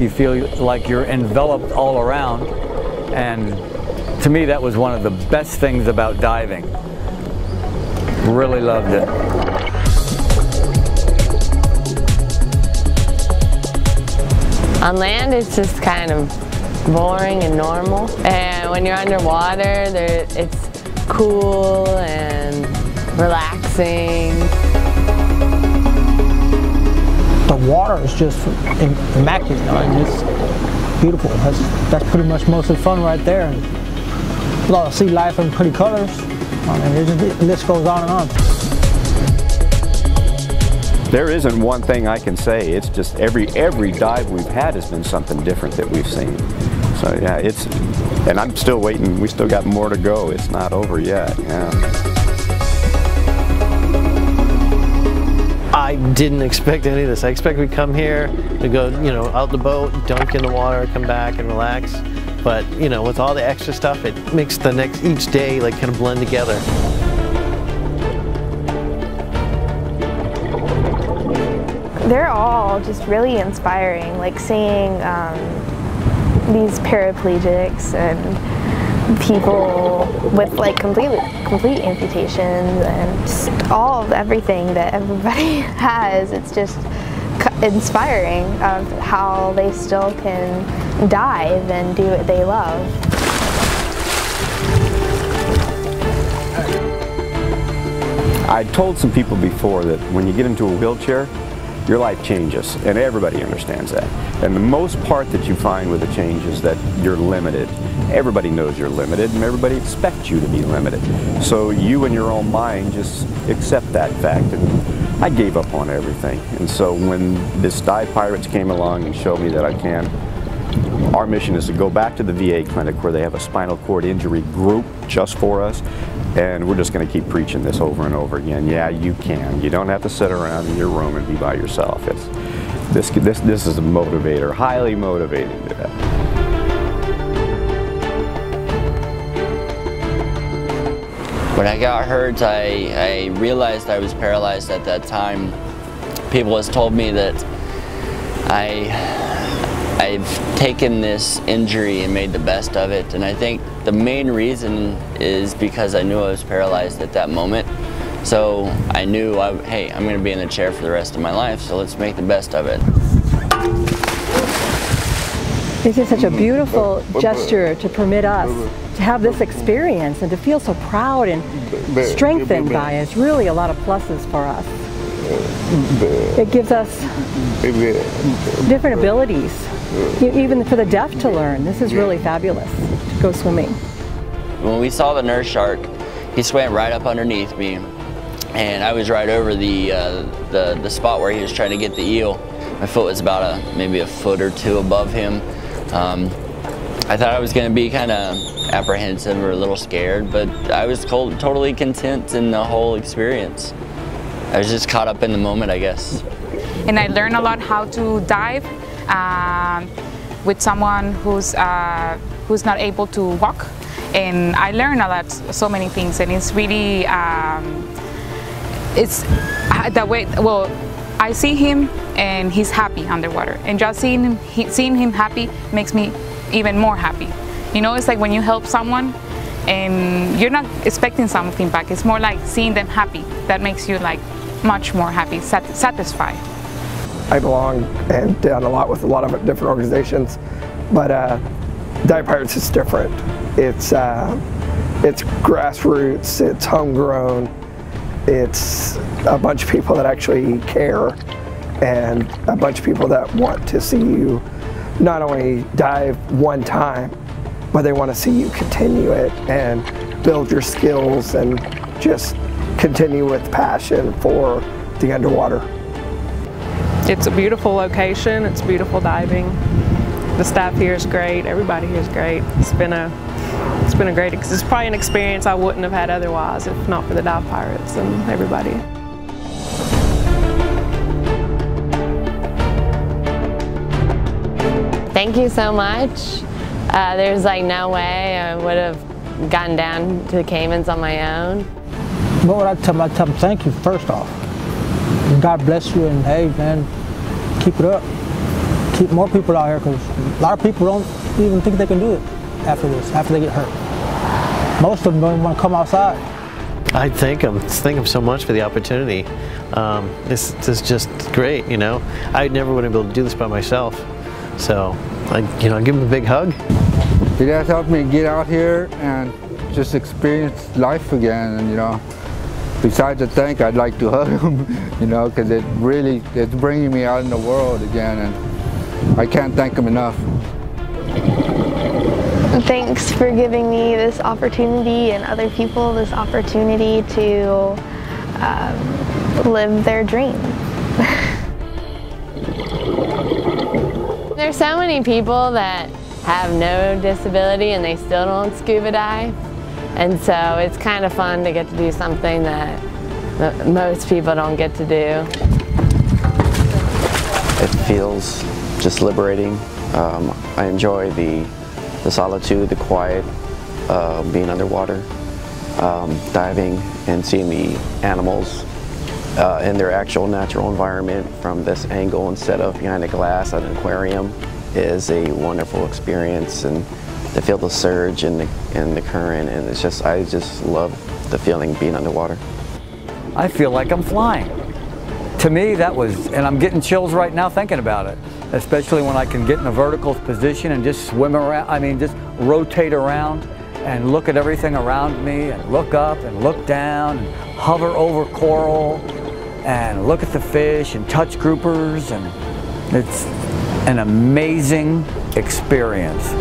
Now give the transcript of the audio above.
you feel like you're enveloped all around. And to me, that was one of the best things about diving. Really loved it. On land, it's just kind of boring and normal. And when you're underwater, it's cool and relaxing. The water is just immaculate. I mean, it's beautiful. That's pretty much most of the fun right there. And a lot of sea life and pretty colors. I mean, the list goes on and on. There isn't one thing I can say. It's just every dive we've had has been something different that we've seen. So yeah, and I'm still waiting. We still got more to go. It's not over yet. Yeah. I didn't expect any of this. I expect we'd come here to go, out the boat, dunk in the water, come back and relax. But, with all the extra stuff, it makes each day like kind of blend together. They're all just really inspiring, like seeing these paraplegics and people with like complete amputations and just everything that everybody has. It's just inspiring of how they still can dive and do what they love. I told some people before that when you get into a wheelchair, your life changes, and everybody understands that. And the most part that you find with a change is that you're limited. Everybody knows you're limited, and everybody expects you to be limited. So you in your own mind just accept that fact. And I gave up on everything. And so when this Dive Pirates came along and showed me that I can, our mission is to go back to the VA clinic where they have a spinal cord injury group just for us. And we're just going to keep preaching this over and over again. Yeah, you can. You don't have to sit around in your room and be by yourself. This is a motivator, highly motivating. When I got hurt, I realized I was paralyzed at that time. People has told me that I've taken this injury and made the best of it, and I think the main reason is because I knew I was paralyzed at that moment. So I knew, hey, I'm going to be in the chair for the rest of my life, so let's make the best of it. This is such a beautiful gesture to permit us to have this experience and to feel so proud and strengthened by it. It's really a lot of pluses for us. It gives us different abilities, even for the deaf to learn. This is really fabulous to go swimming. When we saw the nurse shark, he swam right up underneath me, and I was right over the spot where he was trying to get the eel. My foot was about maybe a foot or two above him. I thought I was going to be kind of apprehensive or a little scared, but I was totally content in the whole experience. I was just caught up in the moment, I guess. And I learned a lot how to dive with someone who's not able to walk. And I learned a lot, so many things, and it's really, it's the way, well, I see him and he's happy underwater, and just seeing him happy makes me even more happy. You know, it's like when you help someone and you're not expecting something back, it's more like seeing them happy. That makes you like much more happy, satisfied. I belong and done a lot with a lot of different organizations, but Dive Pirates is different. It's grassroots, it's homegrown, it's a bunch of people that actually care, and a bunch of people that want to see you not only dive one time, but they want to see you continue it and build your skills and just continue with passion for the underwater. It's a beautiful location, it's beautiful diving. The staff here is great, everybody here is great. It's been a great, it's probably an experience I wouldn't have had otherwise if not for the Dive Pirates and everybody. Thank you so much. There's like no way I would have gotten down to the Caymans on my own. What would I tell them? I'd tell them thank you first off. God bless you, and hey man, keep it up. keep more people out here, because a lot of people don't even think they can do it after this, after they get hurt. Most of them don't even want to come outside. I thank them so much for the opportunity. This is just great, you know. I never would have been able to do this by myself. So, I give them a big hug. It has helped me get out here and just experience life again, and besides the thank, I'd like to hug them, because it's bringing me out in the world again, and I can't thank them enough. Thanks for giving me this opportunity and other people this opportunity to live their dream. There's so many people that have no disability and they still don't scuba dive. And so it's kind of fun to get to do something that most people don't get to do. It feels just liberating. I enjoy the solitude, the quiet, being underwater, diving and seeing the animals in their actual natural environment from this angle instead of behind a glass at an aquarium is a wonderful experience, and to feel the surge and the current, and I just love the feeling being underwater. I feel like I'm flying. To me, that was, and I'm getting chills right now thinking about it, especially when I can get in a vertical position and just swim around, just rotate around and look at everything around me and look up and look down and hover over coral and look at the fish and touch groupers, and it's an amazing experience.